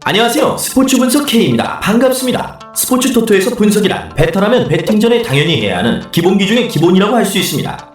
안녕하세요. 스포츠 분석 K입니다. 반갑습니다. 스포츠 토토에서 분석이란 배터라면 배팅 전에 당연히 해야 하는 기본기 중의 기본이라고 할 수 있습니다.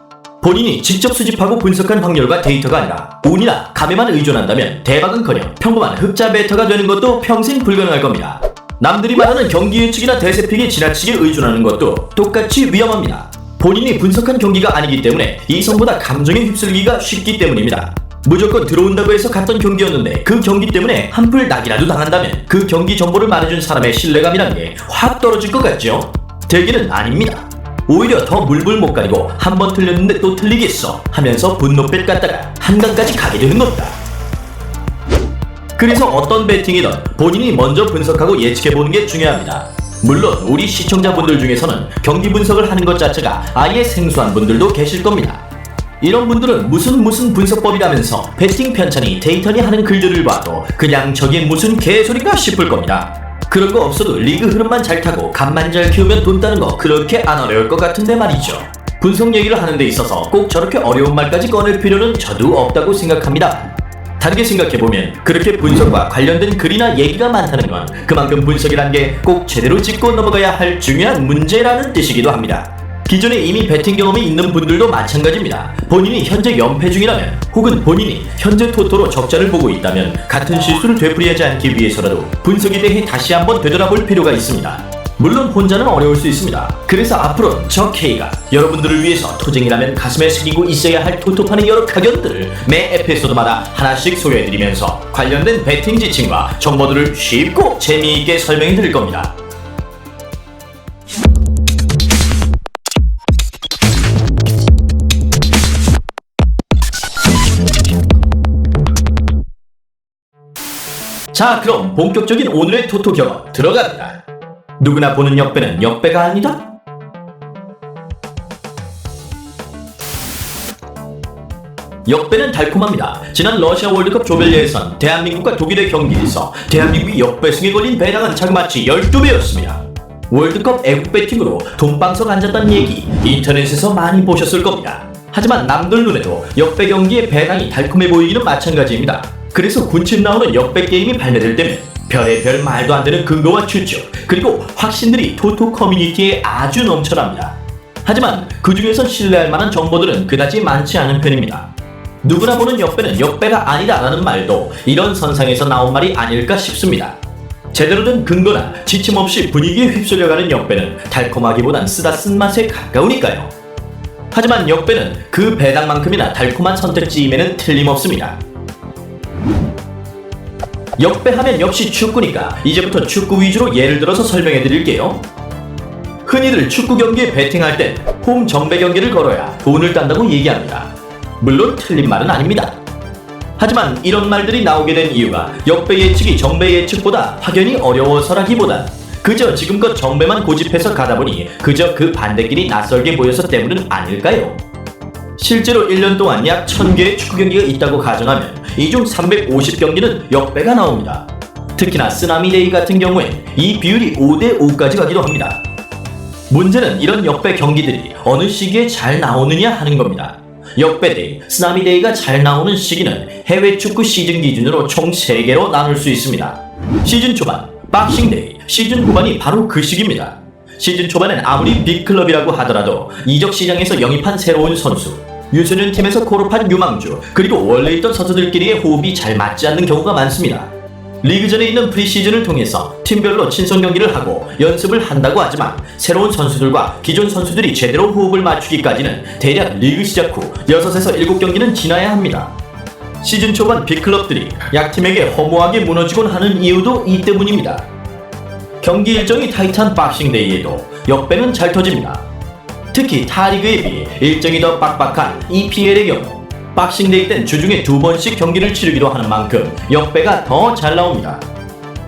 본인이 직접 수집하고 분석한 확률과 데이터가 아니라 운이나 감에만 의존한다면 대박은커녕 평범한 흑자 배터가 되는 것도 평생 불가능할 겁니다. 남들이 말하는 경기 예측이나 대세픽에 지나치게 의존하는 것도 똑같이 위험합니다. 본인이 분석한 경기가 아니기 때문에 이성보다 감정에 휩쓸기가 쉽기 때문입니다. 무조건 들어온다고 해서 갔던 경기였는데 그 경기 때문에 한풀 낙이라도 당한다면 그 경기 정보를 말해준 사람의 신뢰감이란 게 확 떨어질 것 같죠? 되기는 아닙니다. 오히려 더 물불 못 가리고 한 번 틀렸는데 또 틀리겠어 하면서 분노뱃 갔다가 한강까지 가게 되는 겁니다. 그래서 어떤 배팅이든 본인이 먼저 분석하고 예측해보는 게 중요합니다. 물론 우리 시청자분들 중에서는 경기 분석을 하는 것 자체가 아예 생소한 분들도 계실 겁니다. 이런 분들은 무슨 분석법이라면서 배팅 편찬이 데이터니 하는 글들을 봐도 그냥 저게 무슨 개소리인가 싶을 겁니다. 그런 거 없어도 리그 흐름만 잘 타고 간만 잘 키우면 돈 따는 거 그렇게 안 어려울 것 같은데 말이죠. 분석 얘기를 하는 데 있어서 꼭 저렇게 어려운 말까지 꺼낼 필요는 저도 없다고 생각합니다. 다르게 생각해보면 그렇게 분석과 관련된 글이나 얘기가 많다는 건 그만큼 분석이란 게 꼭 제대로 짚고 넘어가야 할 중요한 문제라는 뜻이기도 합니다. 기존에 이미 배팅 경험이 있는 분들도 마찬가지입니다. 본인이 현재 연패 중이라면 혹은 본인이 현재 토토로 적자를 보고 있다면 같은 실수를 되풀이하지 않기 위해서라도 분석에 대해 다시 한번 되돌아볼 필요가 있습니다. 물론 혼자는 어려울 수 있습니다. 그래서 앞으로는 저 K가 여러분들을 위해서 토쟁이라면 가슴에 새기고 있어야 할 토토판의 여러 각연들을 매 에피소드마다 하나씩 소개해드리면서 관련된 배팅 지침과 정보들을 쉽고 재미있게 설명해드릴 겁니다. 자, 그럼 본격적인 오늘의 토토 경험 들어갑니다. 누구나 보는 역배는 역배가 아니다? 역배는 달콤합니다. 지난 러시아 월드컵 조별 예선 대한민국과 독일의 경기에서 대한민국이 역배승에 걸린 배당은 자그마치 12배였습니다. 월드컵 애국 배팅으로 돈방석 앉았다는 얘기 인터넷에서 많이 보셨을 겁니다. 하지만 남들 눈에도 역배 경기의 배당이 달콤해 보이기는 마찬가지입니다. 그래서 군침 나오는 역배 게임이 발매될 때면 별의별 말도 안 되는 근거와 추측 그리고 확신들이 토토 커뮤니티에 아주 넘쳐납니다. 하지만 그 중에서 신뢰할 만한 정보들은 그다지 많지 않은 편입니다. 누구나 보는 역배는 역배가 아니다라는 말도 이런 선상에서 나온 말이 아닐까 싶습니다. 제대로 된 근거나 지침 없이 분위기에 휩쓸려가는 역배는 달콤하기보단 쓰다 쓴맛에 가까우니까요. 하지만 역배는 그 배당만큼이나 달콤한 선택지임에는 틀림없습니다. 역배하면 역시 축구니까 이제부터 축구 위주로 예를 들어서 설명해 드릴게요. 흔히들 축구 경기에 배팅할 땐 홈 정배 경기를 걸어야 돈을 딴다고 얘기합니다. 물론 틀린 말은 아닙니다. 하지만 이런 말들이 나오게 된 이유가 역배 예측이 정배 예측보다 확연히 어려워서라기보단 그저 지금껏 정배만 고집해서 가다 보니 그저 그 반대길이 낯설게 보여서 때문은 아닐까요? 실제로 1년 동안 약 1000개의 축구 경기가 있다고 가정하면 이 중 350경기는 역배가 나옵니다. 특히나 쓰나미데이 같은 경우엔 이 비율이 5대5까지 가기도 합니다. 문제는 이런 역배 경기들이 어느 시기에 잘 나오느냐 하는 겁니다. 역배데이, 쓰나미데이가 잘 나오는 시기는 해외 축구 시즌 기준으로 총 3개로 나눌 수 있습니다. 시즌 초반, 박싱데이, 시즌 후반이 바로 그 시기입니다. 시즌 초반엔 아무리 빅클럽이라고 하더라도 이적 시장에서 영입한 새로운 선수, 유소년 팀에서 콜업한 유망주, 그리고 원래 있던 선수들끼리의 호흡이 잘 맞지 않는 경우가 많습니다. 리그전에 있는 프리시즌을 통해서 팀별로 친선 경기를 하고 연습을 한다고 하지만 새로운 선수들과 기존 선수들이 제대로 호흡을 맞추기까지는 대략 리그 시작 후 6에서 7경기는 지나야 합니다. 시즌 초반 빅클럽들이 약팀에게 허무하게 무너지곤 하는 이유도 이 때문입니다. 경기 일정이 타이트한 박싱데이에도 역배는 잘 터집니다. 특히 타리그에 비해 일정이 더 빡빡한 EPL의 경우 박싱데이 땐 주중에 2번씩 경기를 치르기도 하는 만큼 역배가 더 잘 나옵니다.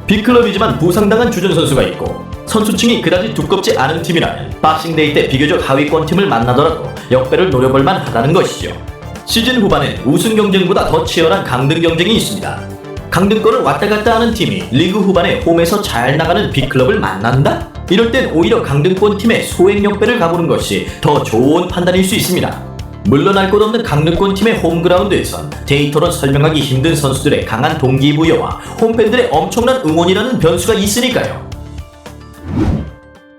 빅클럽이지만 부상당한 주전 선수가 있고 선수층이 그다지 두껍지 않은 팀이라면 박싱데이 때 비교적 하위권 팀을 만나더라도 역배를 노려볼 만하다는 것이죠. 시즌 후반엔 우승 경쟁보다 더 치열한 강등 경쟁이 있습니다. 강등권을 왔다 갔다 하는 팀이 리그 후반에 홈에서 잘 나가는 빅클럽을 만난다? 이럴 땐 오히려 강등권 팀의 소액 역배를 가보는 것이 더 좋은 판단일 수 있습니다. 물러날 곳 없는 강릉권 팀의 홈그라운드에선 데이터로 설명하기 힘든 선수들의 강한 동기부여와 홈팬들의 엄청난 응원이라는 변수가 있으니까요.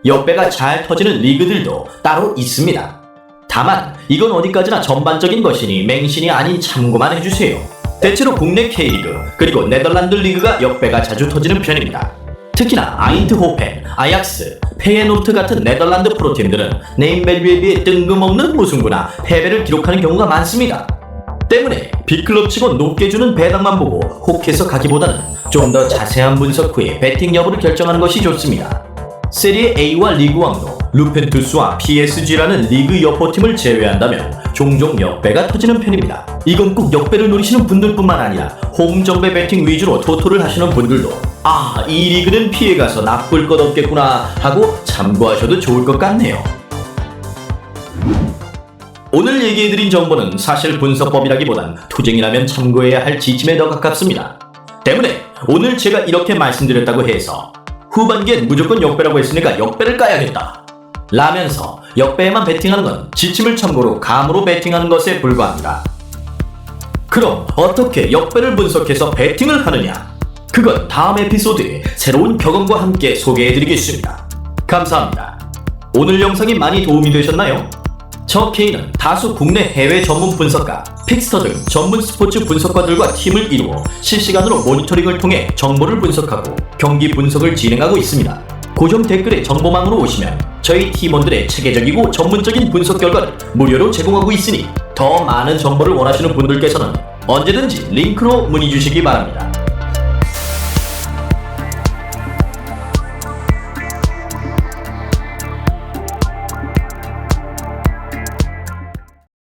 역배가 잘 터지는 리그들도 따로 있습니다. 다만 이건 어디까지나 전반적인 것이니 맹신이 아닌 참고만 해주세요. 대체로 국내 K리그 그리고 네덜란드 리그가 역배가 자주 터지는 편입니다. 특히나 아인트호펜, 아약스, 페예노르트 같은 네덜란드 프로팀들은 네임밸류에 비해 뜬금없는 무승부나 패배를 기록하는 경우가 많습니다. 때문에 빅클럽치고 높게 주는 배당만 보고 혹해서 가기보다는 좀 더 자세한 분석 후에 배팅 여부를 결정하는 것이 좋습니다. 세리에 A와 리그왕도 루펜투스와 PSG라는 리그 여포팀을 제외한다면 종종 역배가 터지는 편입니다. 이건 꼭 역배를 노리시는 분들뿐만 아니라 홈 정배 배팅 위주로 토토를 하시는 분들도 이 리그는 피해가서 나쁠 것 없겠구나 하고 참고하셔도 좋을 것 같네요. 오늘 얘기해드린 정보는 사실 분석법이라기보단 투쟁이라면 참고해야 할 지침에 더 가깝습니다. 때문에 오늘 제가 이렇게 말씀드렸다고 해서 후반기엔 무조건 역배라고 했으니까 역배를 까야겠다 라면서 역배에만 베팅하는 건 지침을 참고로 감으로 베팅하는 것에 불과합니다. 그럼 어떻게 역배를 분석해서 베팅을 하느냐? 그건 다음 에피소드에 새로운 격언과 함께 소개해드리겠습니다. 감사합니다. 오늘 영상이 많이 도움이 되셨나요? 저 K는 다수 국내 해외 전문 분석가, 픽스터 등 전문 스포츠 분석가들과 팀을 이루어 실시간으로 모니터링을 통해 정보를 분석하고 경기 분석을 진행하고 있습니다. 고정 댓글에 정보망으로 오시면 저희 팀원들의 체계적이고 전문적인 분석 결과를 무료로 제공하고 있으니 더 많은 정보를 원하시는 분들께서는 언제든지 링크로 문의 주시기 바랍니다.